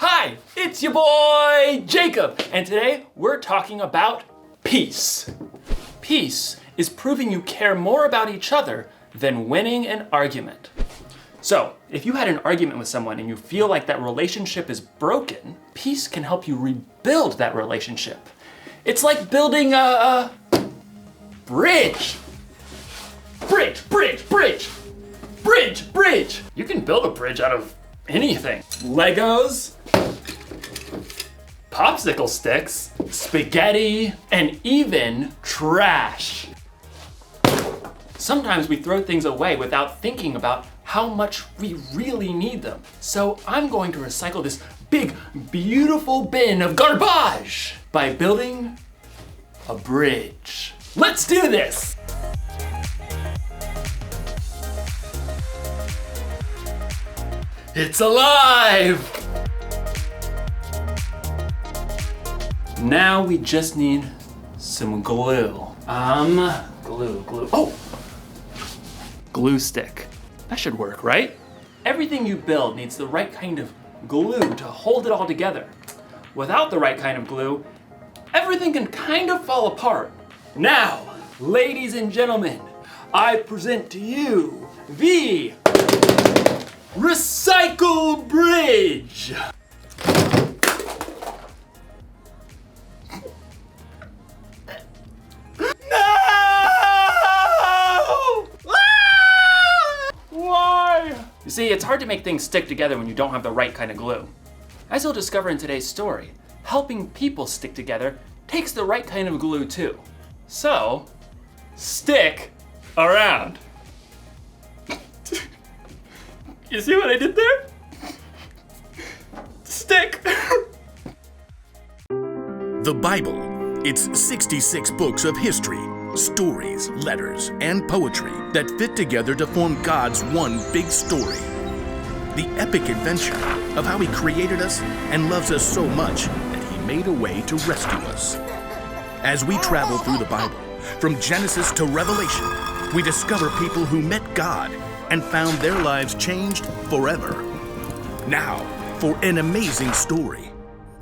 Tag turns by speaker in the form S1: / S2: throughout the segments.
S1: Hi, it's your boy Jacob, and today we're talking about peace. Peace is proving you care more about each other than winning an argument. So, if you had an argument with someone and you feel like that relationship is broken, peace can help you rebuild that relationship. It's like building a bridge. Bridge. You can build a bridge out of anything. Legos, popsicle sticks, spaghetti, and even trash. Sometimes we throw things away without thinking about how much we really need them. So I'm going to recycle this big, beautiful bin of garbage by building a bridge. Let's do this! It's alive! Now we just need some glue. Glue. Oh! Glue stick. That should work, right? Everything you build needs the right kind of glue to hold it all together. Without the right kind of glue, everything can kind of fall apart. Now, ladies and gentlemen, I present to you the Recycle Bridge! No! Why? You see, it's hard to make things stick together when you don't have the right kind of glue. As you'll discover in today's story, helping people stick together takes the right kind of glue too. So, stick around. You see what I did there? Stick.
S2: The Bible. It's 66 books of history, stories, letters, and poetry that fit together to form God's one big story. The epic adventure of how He created us and loves us so much that He made a way to rescue us. As we travel through the Bible, from Genesis to Revelation, we discover people who met God and found their lives changed forever. Now, for an amazing story,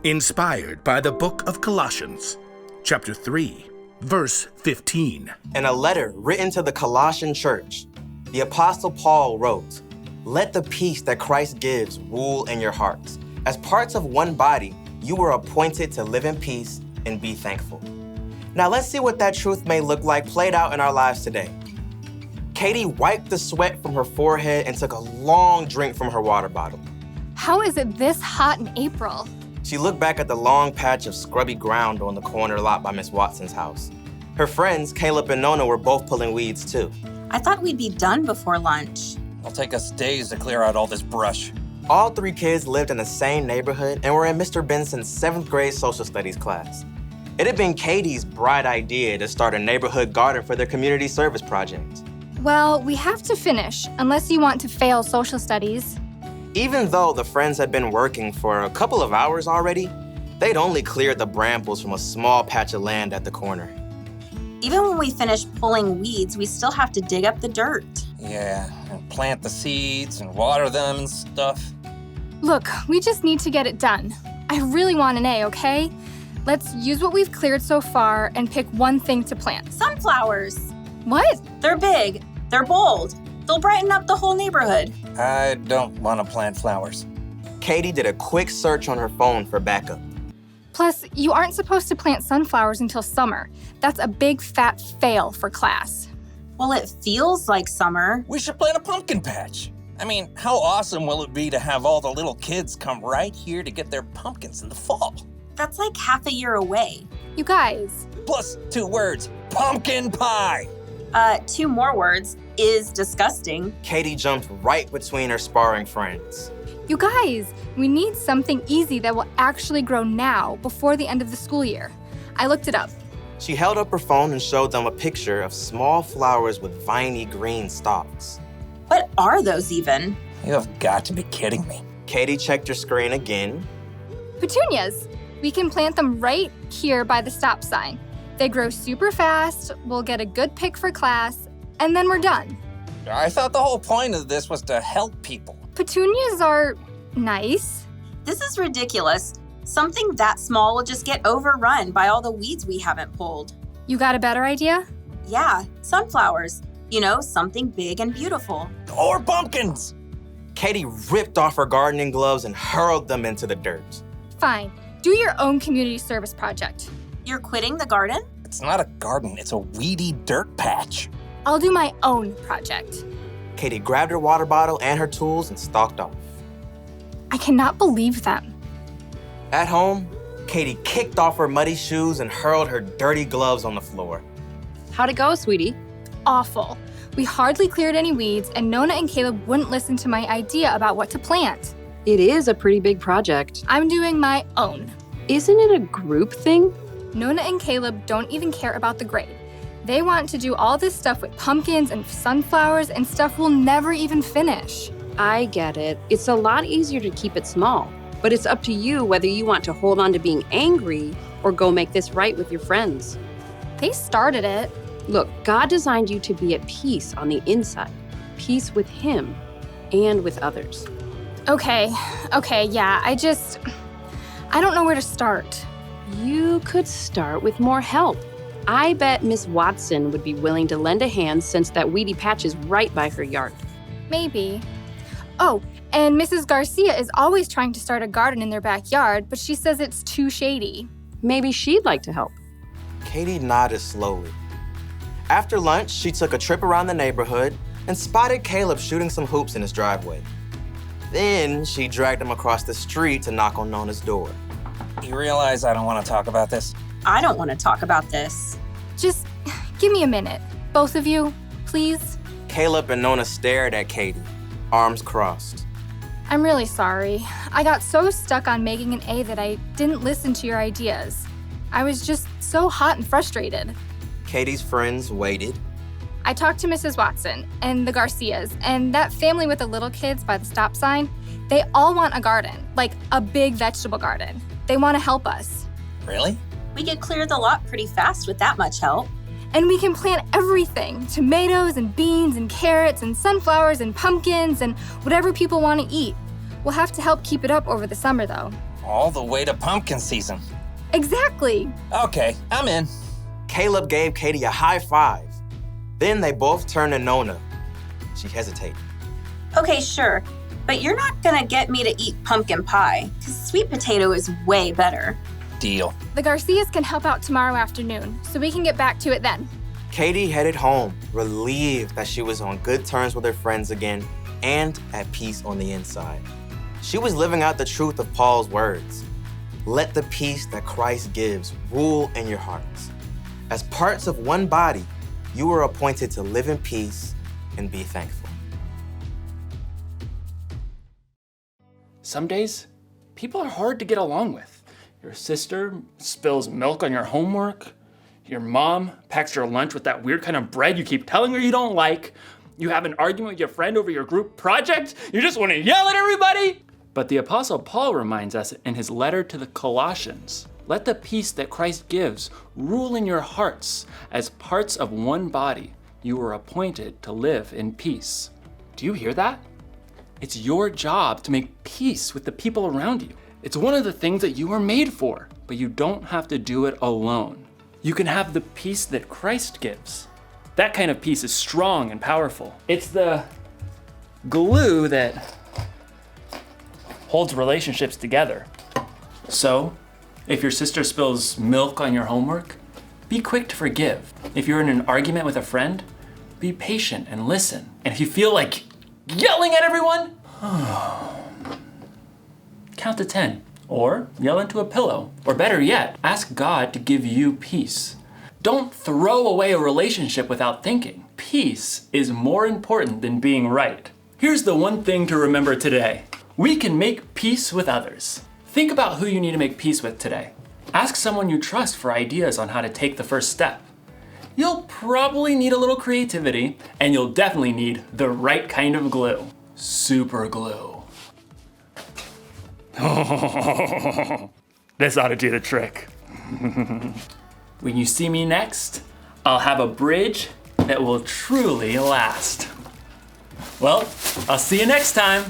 S2: inspired by the book of Colossians, chapter 3, verse 15.
S3: In a letter written to the Colossian church, the Apostle Paul wrote, "Let the peace that Christ gives rule in your hearts. As parts of one body, you were appointed to live in peace and be thankful." Now let's see what that truth may look like played out in our lives today. Katie wiped the sweat from her forehead and took a long drink from her water bottle.
S4: How is it this hot in April?
S3: She looked back at the long patch of scrubby ground on the corner lot by Miss Watson's house. Her friends, Caleb and Nona, were both pulling weeds too.
S5: I thought we'd be done before lunch.
S6: It'll take us days to clear out all this brush.
S3: All three kids lived in the same neighborhood and were in Mr. Benson's 7th grade social studies class. It had been Katie's bright idea to start a neighborhood garden for their community service project.
S4: Well, we have to finish, unless you want to fail social studies.
S3: Even though the friends had been working for a couple of hours already, they'd only cleared the brambles from a small patch of land at the corner.
S5: Even when we finish pulling weeds, we still have to dig up the dirt.
S6: Yeah, and plant the seeds and water them and stuff.
S4: Look, we just need to get it done. I really want an A, okay? Let's use what we've cleared so far and pick one thing to plant.
S5: Sunflowers.
S4: What?
S5: They're big. They're bold. They'll brighten up the whole neighborhood.
S6: I don't want to plant flowers.
S3: Katie did a quick search on her phone for backup.
S4: Plus, you aren't supposed to plant sunflowers until summer. That's a big fat fail for class.
S5: Well, it feels like summer.
S6: We should plant a pumpkin patch. I mean, how awesome will it be to have all the little kids come right here to get their pumpkins in the fall?
S5: That's like half a year away.
S4: You guys.
S6: Plus 2 words, pumpkin pie.
S5: 2 more words, is disgusting.
S3: Katie jumped right between her sparring friends.
S4: You guys, we need something easy that will actually grow now, before the end of the school year. I looked it up.
S3: She held up her phone and showed them a picture of small flowers with viney green stalks.
S5: What are those even?
S6: You have got to be kidding me.
S3: Katie checked her screen again.
S4: Petunias. We can plant them right here by the stop sign. They grow super fast, we'll get a good pick for class, and then we're done.
S6: I thought the whole point of this was to help people.
S4: Petunias are nice.
S5: This is ridiculous. Something that small will just get overrun by all the weeds we haven't pulled.
S4: You got a better idea?
S5: Yeah, sunflowers. You know, something big and beautiful.
S6: Or pumpkins.
S3: Katie ripped off her gardening gloves and hurled them into the dirt.
S4: Fine. Do your own community service project.
S5: You're quitting the garden?
S6: It's not a garden, it's a weedy dirt patch.
S4: I'll do my own project.
S3: Katie grabbed her water bottle and her tools and stalked off.
S4: I cannot believe them.
S3: At home, Katie kicked off her muddy shoes and hurled her dirty gloves on the floor.
S7: How'd it go, sweetie?
S4: Awful. We hardly cleared any weeds, and Nona and Caleb wouldn't listen to my idea about what to plant.
S7: It is a pretty big project.
S4: I'm doing my own.
S7: Isn't it a group thing?
S4: Nona and Caleb don't even care about the grade. They want to do all this stuff with pumpkins and sunflowers and stuff we'll never even finish.
S7: I get it. It's a lot easier to keep it small, but it's up to you whether you want to hold on to being angry or go make this right with your friends.
S4: They started it.
S7: Look, God designed you to be at peace on the inside, peace with Him and with others.
S4: Okay, yeah, I don't know where to start.
S7: You could start with more help. I bet Miss Watson would be willing to lend a hand since that weedy patch is right by her yard.
S4: Maybe. Oh, and Mrs. Garcia is always trying to start a garden in their backyard, but she says it's too shady.
S7: Maybe she'd like to help.
S3: Katie nodded slowly. After lunch, she took a trip around the neighborhood and spotted Caleb shooting some hoops in his driveway. Then she dragged him across the street to knock on Nona's door.
S6: You realize I don't want to talk about this?
S5: I don't want to talk about this.
S4: Just give me a minute. Both of you, please.
S3: Caleb and Nona stared at Katie, arms crossed.
S4: I'm really sorry. I got so stuck on making an A that I didn't listen to your ideas. I was just so hot and frustrated.
S3: Katie's friends waited.
S4: I talked to Mrs. Watson and the Garcias and that family with the little kids by the stop sign. They all want a garden, like a big vegetable garden. They want to help us.
S6: Really?
S5: We could clear the lot pretty fast with that much help.
S4: And we can plant everything, tomatoes and beans and carrots and sunflowers and pumpkins and whatever people want to eat. We'll have to help keep it up over the summer, though.
S6: All the way to pumpkin season.
S4: Exactly.
S6: Okay, I'm in.
S3: Caleb gave Katie a high five. Then they both turned to Nona. She hesitated.
S5: Okay, sure, but you're not gonna get me to eat pumpkin pie, because sweet potato is way better.
S6: Deal.
S4: The Garcias can help out tomorrow afternoon, so we can get back to it then.
S3: Katie headed home, relieved that she was on good terms with her friends again and at peace on the inside. She was living out the truth of Paul's words. Let the peace that Christ gives rule in your hearts. As parts of one body, you were appointed to live in peace and be thankful.
S1: Some days, people are hard to get along with. Your sister spills milk on your homework. Your mom packs your lunch with that weird kind of bread you keep telling her you don't like. You have an argument with your friend over your group project. You just want to yell at everybody. But the Apostle Paul reminds us in his letter to the Colossians, let the peace that Christ gives rule in your hearts. As parts of one body, you were appointed to live in peace. Do you hear that? It's your job to make peace with the people around you. It's one of the things that you were made for, but you don't have to do it alone. You can have the peace that Christ gives. That kind of peace is strong and powerful. It's the glue that holds relationships together. So, if your sister spills milk on your homework, be quick to forgive. If you're in an argument with a friend, be patient and listen. And if you feel like yelling at everyone, count to 10, or yell into a pillow. Or better yet, ask God to give you peace. Don't throw away a relationship without thinking. Peace is more important than being right. Here's the one thing to remember today. We can make peace with others. Think about who you need to make peace with today. Ask someone you trust for ideas on how to take the first step. You'll probably need a little creativity, and you'll definitely need the right kind of glue. Super glue. This ought to do the trick. When you see me next, I'll have a bridge that will truly last. Well, I'll see you next time.